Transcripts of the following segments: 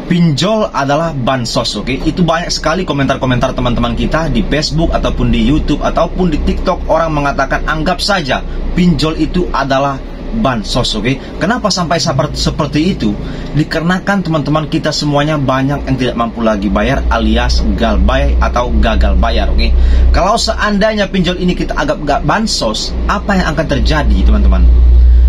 pinjol adalah bansos, oke? Itu banyak sekali komentar-komentar teman-teman kita di Facebook ataupun di YouTube ataupun di TikTok. Orang mengatakan anggap saja pinjol itu adalah bansos, oke? Kenapa sampai seperti itu? Dikarenakan teman-teman kita semuanya banyak yang tidak mampu lagi bayar alias galbay atau gagal bayar, oke? Kalau seandainya pinjol ini kita anggap bansos, apa yang akan terjadi, teman-teman?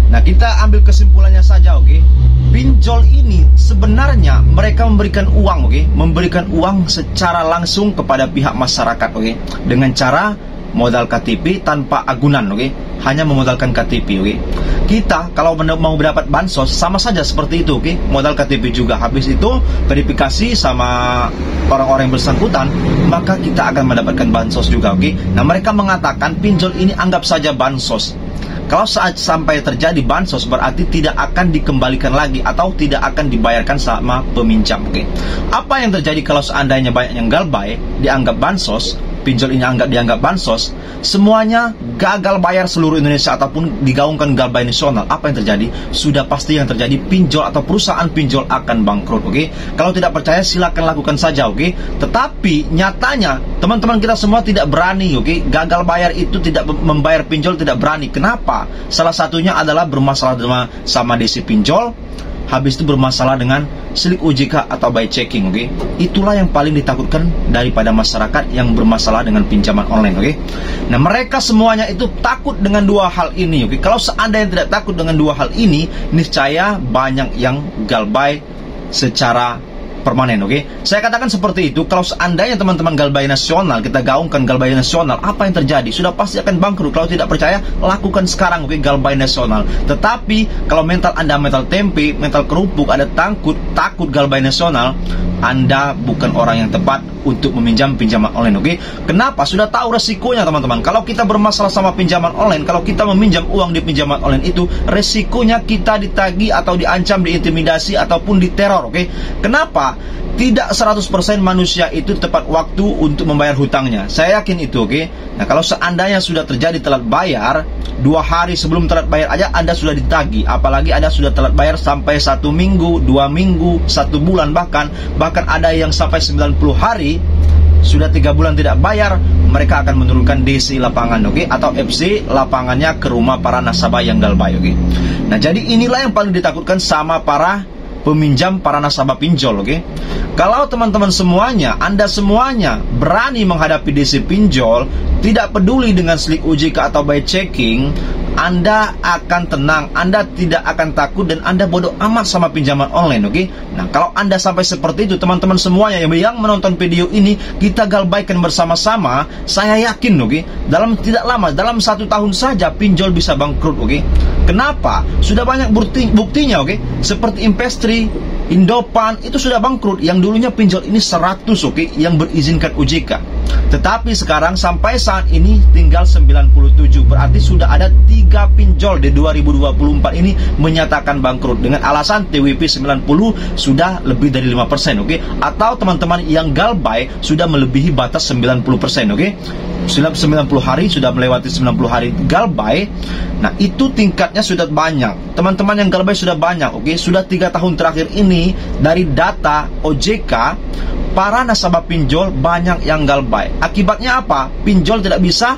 Nah, kita ambil kesimpulannya saja, oke? Pinjol ini sebenarnya mereka memberikan uang, oke? Memberikan uang secara langsung kepada pihak masyarakat, oke? Dengan cara modal KTP tanpa agunan, oke? Hanya memodalkan KTP, oke? Kita kalau mau mendapat bansos sama saja seperti itu, oke? Modal KTP juga. Habis itu verifikasi sama orang-orang yang bersangkutan, maka kita akan mendapatkan bansos juga, oke? Nah, mereka mengatakan pinjol ini anggap saja bansos. Kalau saat sampai terjadi bansos berarti tidak akan dikembalikan lagi atau tidak akan dibayarkan sama peminjam, oke? Apa yang terjadi kalau seandainya banyak yang galbay dianggap bansos, pinjol ini dianggap bansos, semuanya gagal bayar seluruh Indonesia ataupun digaungkan galbay nasional? Apa yang terjadi? Sudah pasti yang terjadi pinjol atau perusahaan pinjol akan bangkrut, oke? Kalau tidak percaya silakan lakukan saja, oke? Tetapi nyatanya teman-teman kita semua tidak berani, oke? Gagal bayar itu tidak membayar pinjol, tidak berani. Kenapa? Salah satunya adalah bermasalah sama DC pinjol, habis itu bermasalah dengan slik OJK atau by checking, oke? Itulah yang paling ditakutkan daripada masyarakat yang bermasalah dengan pinjaman online, oke? Nah, mereka semuanya itu takut dengan dua hal ini, oke? Kalau seandainya tidak takut dengan dua hal ini, niscaya banyak yang galbay secara permanen, oke? Saya katakan seperti itu. Kalau seandainya teman-teman galbay nasional, kita gaungkan galbay nasional, apa yang terjadi? Sudah pasti akan bangkrut. Kalau tidak percaya, lakukan sekarang, oke? Galbay nasional. Tetapi kalau mental Anda mental tempe, mental kerupuk, ada takut galbay nasional, Anda bukan orang yang tepat untuk meminjam pinjaman online, oke? Kenapa? Sudah tahu resikonya, teman-teman. Kalau kita bermasalah sama pinjaman online, kalau kita meminjam uang di pinjaman online itu, resikonya kita ditagih atau diancam, diintimidasi ataupun diteror, oke? Kenapa? Tidak 100% manusia itu tepat waktu untuk membayar hutangnya. Saya yakin itu, oke? Nah, kalau seandainya sudah terjadi telat bayar, 2 hari sebelum telat bayar aja Anda sudah ditagih. Apalagi Anda sudah telat bayar sampai 1 minggu, 2 minggu, 1 bulan, bahkan ada yang sampai 90 hari, sudah 3 bulan tidak bayar, mereka akan menurunkan DC lapangan, oke? Atau FC lapangannya ke rumah para nasabah yang galbay, oke? Nah, jadi inilah yang paling ditakutkan sama para peminjam, para nasabah pinjol, oke? Kalau teman-teman semuanya, Anda semuanya berani menghadapi DC pinjol, tidak peduli dengan slik OJK atau by checking, Anda akan tenang, Anda tidak akan takut, dan Anda bodoh amat sama pinjaman online, oke? Nah, kalau Anda sampai seperti itu, teman-teman semuanya yang menonton video ini, kita galbaikan bersama-sama, saya yakin, oke? Dalam tidak lama, dalam 1 tahun saja, pinjol bisa bangkrut, oke? Kenapa? Sudah banyak buktinya, oke? Seperti Investri, Indopan, itu sudah bangkrut. Yang dulunya pinjol ini 100, oke? Yang berizinkan OJK. Tetapi sekarang sampai saat ini tinggal 97. Berarti sudah ada 3 pinjol di 2024 ini menyatakan bangkrut dengan alasan TWP 90 sudah lebih dari 5%, oke? Atau teman-teman yang galbay sudah melebihi batas 90%, oke? Sudah 90 hari, sudah melewati 90 hari galbay. Nah, itu tingkatnya sudah banyak. Teman-teman yang galbay sudah banyak, oke? Sudah 3 tahun terakhir ini dari data OJK, para nasabah pinjol banyak yang galbay. Akibatnya apa? Pinjol tidak bisa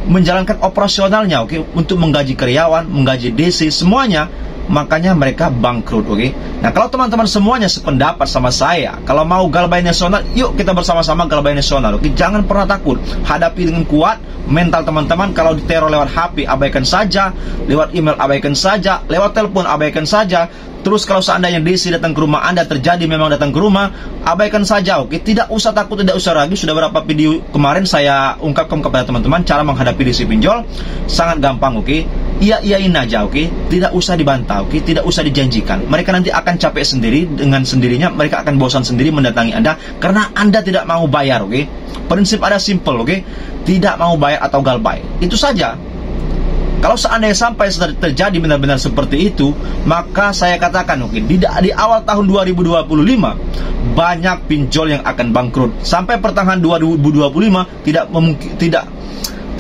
menjalankan operasionalnya, oke? Untuk menggaji karyawan, menggaji DC, semuanya. Makanya mereka bangkrut, oke? Nah, kalau teman-teman semuanya sependapat sama saya, kalau mau galbay nasional, yuk kita bersama-sama galbay nasional, oke? Jangan pernah takut, hadapi dengan kuat. Mental teman-teman, kalau diteror lewat HP, abaikan saja. Lewat email, abaikan saja. Lewat telepon, abaikan saja. Terus kalau seandainya DC datang ke rumah Anda, terjadi memang datang ke rumah, abaikan saja, oke? Tidak usah takut, tidak usah ragu. Sudah beberapa video kemarin saya ungkapkan kepada teman-teman cara menghadapi DC pinjol. Sangat gampang, oke? Iya-iyain aja, oke? Tidak usah dibantah, oke? Tidak usah dijanjikan. Mereka nanti akan capek sendiri, dengan sendirinya mereka akan bosan sendiri mendatangi Anda karena Anda tidak mau bayar, oke? Prinsip ada simple, oke? Tidak mau bayar atau galbay. Itu saja. Kalau seandainya sampai terjadi benar-benar seperti itu, maka saya katakan, oke, di awal tahun 2025 banyak pinjol yang akan bangkrut. Sampai pertengahan 2025 tidak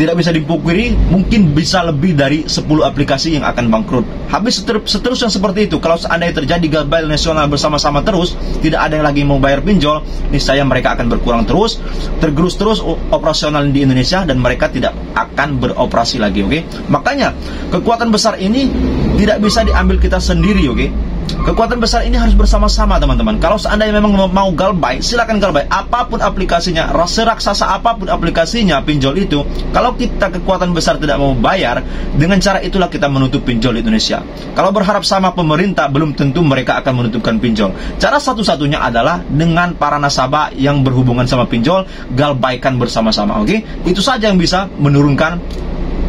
tidak bisa dipungkiri, mungkin bisa lebih dari 10 aplikasi yang akan bangkrut. Habis seterusnya seperti itu. Kalau seandainya terjadi gagal nasional bersama-sama terus, tidak ada yang lagi mau bayar pinjol, niscaya mereka akan berkurang terus, tergerus terus operasional di Indonesia, dan mereka tidak akan beroperasi lagi. Oke? Makanya kekuatan besar ini tidak bisa diambil kita sendiri. Oke? Kekuatan besar ini harus bersama-sama, teman-teman. Kalau seandainya memang mau galbay, silakan galbay. Apapun aplikasinya, seraksasa apapun aplikasinya pinjol itu, kalau kita kekuatan besar tidak mau bayar, dengan cara itulah kita menutup pinjol di Indonesia. Kalau berharap sama pemerintah, belum tentu mereka akan menutupkan pinjol. Cara satu-satunya adalah dengan para nasabah yang berhubungan sama pinjol, galbaykan bersama-sama. Oke? Itu saja yang bisa menurunkan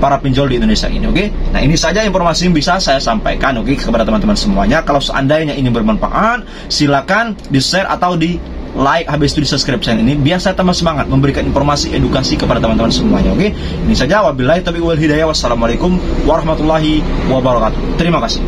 para pinjol di Indonesia ini. Oke? Nah, ini saja informasi yang bisa saya sampaikan, oke, kepada teman-teman semuanya. Kalau seandainya ini bermanfaat, silakan di-share atau di-like, habis itu di-subscribe channel ini, biar saya tambah semangat memberikan informasi edukasi kepada teman-teman semuanya. Oke? Ini saja, wabillahi taufiq wal hidayah. Wassalamualaikum warahmatullahi wabarakatuh. Terima kasih.